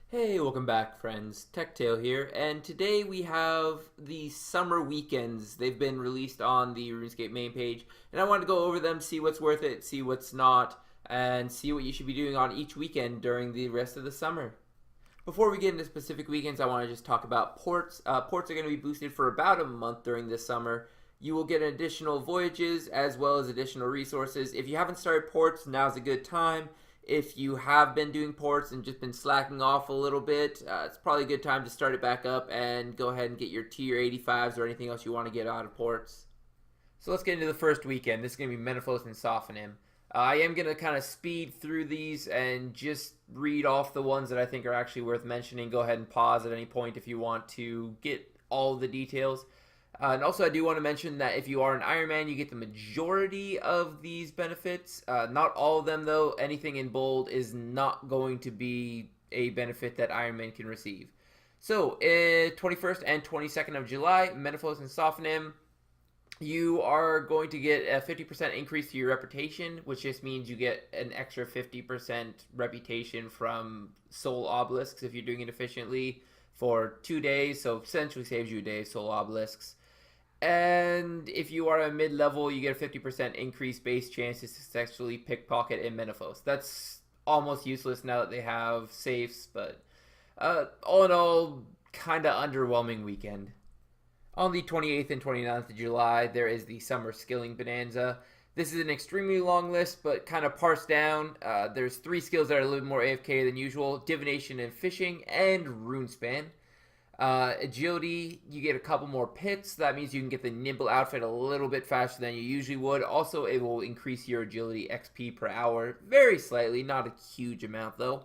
Hey, welcome back, friends. TechTale here, and today we have the summer weekends. They've been released on the RuneScape main page, and I wanted to go over them, see what's worth it, see what's not, and see what you should be doing on each weekend during the rest of the summer. Before we get into specific weekends, I want to just talk about ports. Ports are going to be boosted for about a month during this summer. You will get additional voyages as well as additional resources. If you haven't started ports, now's a good time. If you have been doing ports and just been slacking off a little bit, it's probably a good time to start it back up and go ahead and get your tier 85s or anything else you want to get out of ports. So let's get into the first weekend. This is going to be Menaphos and Sophonim. I am going to kind of speed through these and just read off the ones that I think are actually worth mentioning. Go ahead and pause at any point if you want to get all the details. And also, I do want to mention that if you are an Iron Man, you get the majority of these benefits. Not all of them, though. Anything in bold is not going to be a benefit that Iron Man can receive. So, 21st and 22nd of July, Menaphos and Sophonim, you are going to get a 50% increase to your reputation, which just means you get an extra 50% reputation from soul obelisks if you're doing it efficiently for 2 days. So essentially saves you a day of soul obelisks. And if you are a mid-level, you get a 50% increased base chance to successfully pickpocket in Menaphos. That's almost useless now that they have safes, but all in all, kind of underwhelming weekend. On the 28th and 29th of July, there is the Summer Skilling Bonanza. This is an extremely long list, but kind of parsed down. There's 3 skills that are a little bit more AFK than usual: Divination and Fishing, and Runespan. Agility, you get a couple more pits. That means you can get the Nimble outfit a little bit faster than you usually would. Also, it will increase your Agility XP per hour very slightly, not a huge amount though.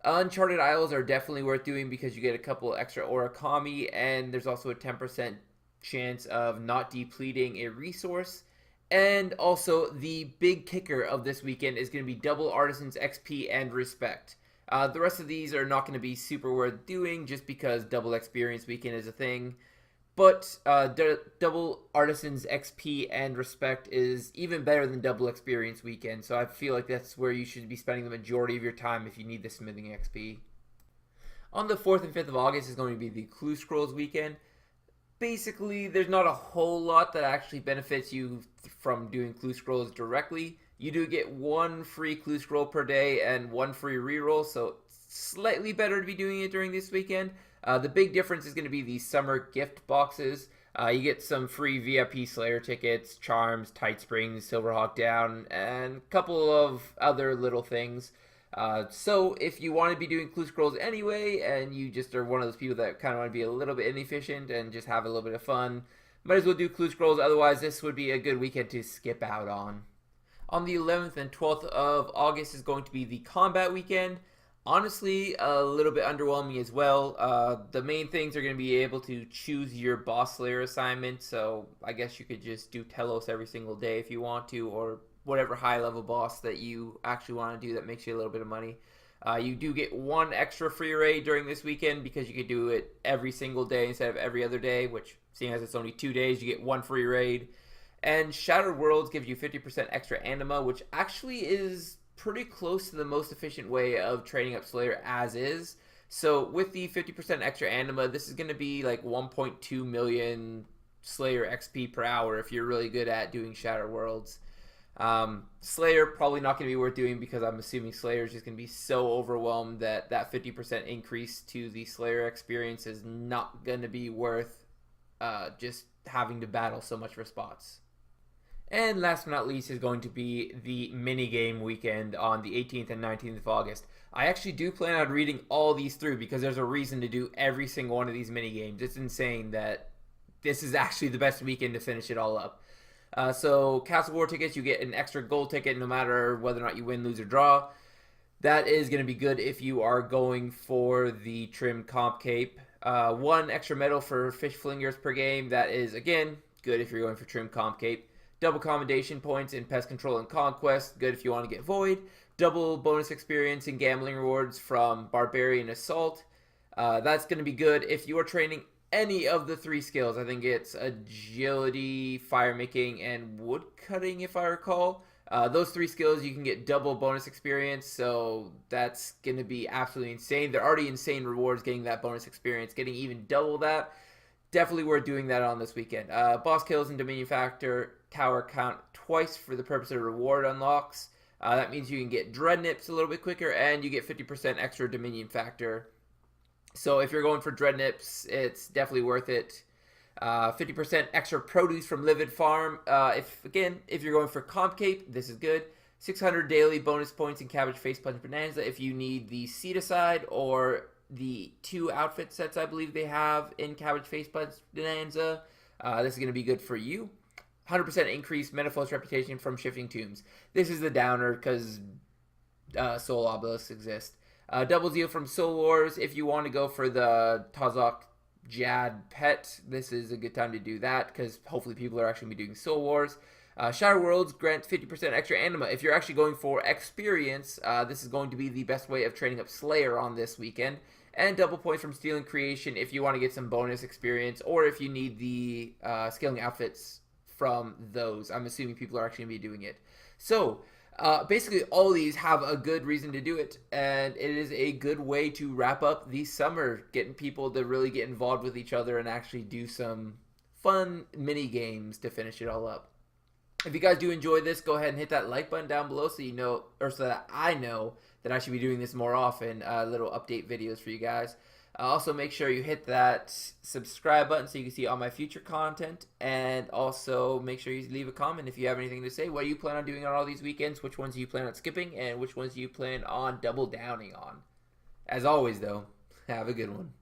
Uncharted Isles are definitely worth doing because you get a couple extra Origami, and there's also a 10% chance of not depleting a resource. And also, the big kicker of this weekend is going to be double Artisan's XP and Respect. The rest of these are not going to be super worth doing just because double experience weekend is a thing. But double Artisan's XP and Respect is even better than double experience weekend. So I feel like that's where you should be spending the majority of your time if you need the smithing XP. On the 4th and 5th of August is going to be the Clue Scrolls weekend. Basically, there's not a whole lot that actually benefits you from doing Clue Scrolls directly. You do get 1 free Clue Scroll per day and 1 free reroll, so slightly better to be doing it during this weekend. The big difference is going to be the summer gift boxes. You get some free VIP Slayer tickets, charms, tight springs, Silverhawk down, and a couple of other little things. So if you want to be doing Clue Scrolls anyway, and you just are one of those people that kind of want to be a little bit inefficient and just have a little bit of fun, might as well do Clue Scrolls. Otherwise, this would be a good weekend to skip out on. On the 11th and 12th of August is going to be the combat weekend. Honestly, a little bit underwhelming as well. The main things are going to be able to choose your boss slayer assignment, so I guess you could just do Telos every single day if you want to, or whatever high level boss that you actually want to do that makes you a little bit of money. You do get 1 extra free raid during this weekend because you could do it every single day instead of every other day, which, seeing as it's only 2 days, you get 1 free raid. And Shattered Worlds gives you 50% extra anima, which actually is pretty close to the most efficient way of training up Slayer as is. So with the 50% extra anima, this is going to be like 1.2 million Slayer XP per hour if you're really good at doing Shattered Worlds. Slayer probably not going to be worth doing because I'm assuming Slayer is just going to be so overwhelmed that that 50% increase to the Slayer experience is not going to be worth just having to battle so much for spots. And last but not least is going to be the minigame weekend on the 18th and 19th of August. I actually do plan on reading all these through because there's a reason to do every single one of these minigames. It's insane that this is actually the best weekend to finish it all up. So Castle War tickets, you get an extra gold ticket no matter whether or not you win, lose, or draw. That is going to be good if you are going for the trim comp cape. 1 extra medal for fish flingers per game. That is, again, good if you're going for trim comp cape. Double commendation points in pest control and conquest. Good if you want to get void. Double bonus experience and gambling rewards from barbarian assault. That's going to be good if you are training any of the 3 skills. I think it's agility, fire making, and wood cutting if I recall. Those 3 skills, you can get double bonus experience, so that's going to be absolutely insane. They're already insane rewards getting that bonus experience. Getting even double that, definitely worth doing that on this weekend. Boss kills and Dominion Factor Tower count twice for the purpose of reward unlocks. That means you can get Dread Nips a little bit quicker, and you get 50% extra Dominion Factor. So if you're going for Dread Nips, it's definitely worth it. 50% extra produce from Livid Farm. If you're going for Comp Cape, this is good. 600 daily bonus points in Cabbage Face Punch Bonanza if you need the Seed Aside or the 2 outfit sets I believe they have in Cabbage Face Punch Bonanza. This is going to be good for you. 100% increased Metaflo's reputation from Shifting Tombs. This is the downer because Soul Obelisks exist. Double Zeal from Soul Wars. If you want to go for the Tazok Jad pet, this is a good time to do that because hopefully people are actually going to be doing Soul Wars. Shadow Worlds grant 50% extra anima. If you're actually going for experience, this is going to be the best way of training up Slayer on this weekend. And double points from Stealing Creation if you want to get some bonus experience or if you need the scaling outfits from those. I'm assuming people are actually going to be doing it. So basically all these have a good reason to do it, and it is a good way to wrap up the summer, getting people to really get involved with each other and actually do some fun mini games to finish it all up. If you guys do enjoy this, go ahead and hit that like button down below so you know, or so that I know that I should be doing this more often, little update videos for you guys. Also, make sure you hit that subscribe button so you can see all my future content. And also, make sure you leave a comment if you have anything to say. What do you plan on doing on all these weekends? Which ones do you plan on skipping? And which ones do you plan on double downing on? As always, though, have a good one.